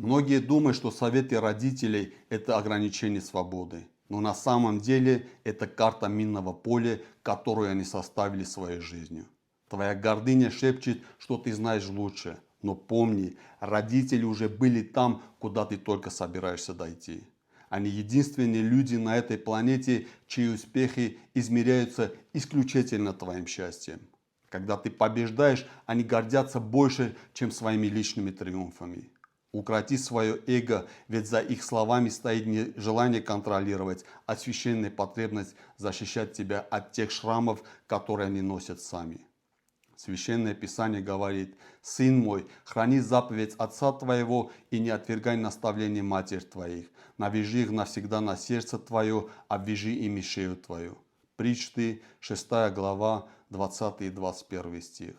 Многие думают, что советы родителей – это ограничение свободы. Но на самом деле это карта минного поля, которую они составили своей жизнью. Твоя гордыня шепчет, что ты знаешь лучше. Но помни, родители уже были там, куда ты только собираешься дойти. Они единственные люди на этой планете, чьи успехи измеряются исключительно твоим счастьем. Когда ты побеждаешь, они гордятся больше, чем своими личными триумфами. Укроти свое эго, ведь за их словами стоит не желание контролировать, а священная потребность защищать тебя от тех шрамов, которые они носят сами. Священное Писание говорит: «Сын мой, храни заповедь отца твоего и не отвергай наставление матерь твоих. Навяжи их навсегда на сердце твое, обвяжи ими шею твою». Притчи, 6 глава, 20 и 21 стих.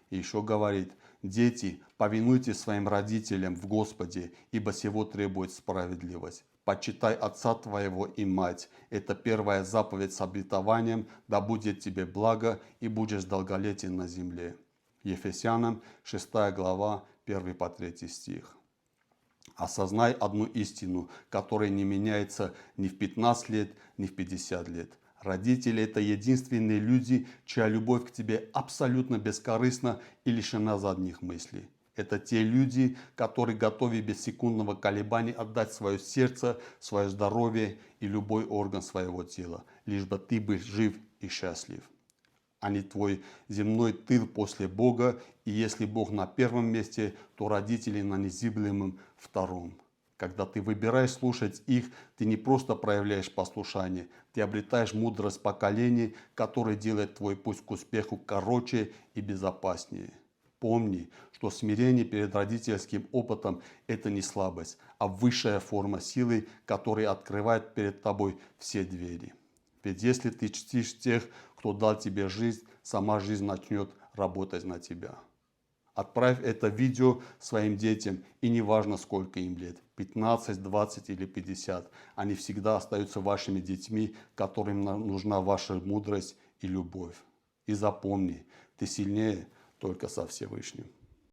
И еще говорит: «Дети, повинуйтесь своим родителям в Господе, ибо сего требует справедливость. Почитай отца твоего и мать». Это первая заповедь с обетованием: «Да будет тебе благо, и будешь долголетен на земле». Ефесянам 6 глава, 1 по 3 стих. Осознай одну истину, которая не меняется ни в 15 лет, ни в 50 лет. Родители – это единственные люди, чья любовь к тебе абсолютно бескорыстна и лишена задних мыслей. Это те люди, которые готовы без секундного колебания отдать свое сердце, свое здоровье и любой орган своего тела, лишь бы ты был жив и счастлив. Они твой земной тыл после Бога, и если Бог на первом месте, то родители на незыблемом втором. Когда ты выбираешь слушать их, ты не просто проявляешь послушание, ты обретаешь мудрость поколений, которое делает твой путь к успеху короче и безопаснее. Помни, что смирение перед родительским опытом – это не слабость, а высшая форма силы, которая открывает перед тобой все двери. Ведь если ты чтишь тех, кто дал тебе жизнь, сама жизнь начнет работать на тебя. Отправь это видео своим детям, и неважно, сколько им лет, 15, 20 или 50, они всегда остаются вашими детьми, которым нужна ваша мудрость и любовь. И запомни, ты сильнее только со Всевышним.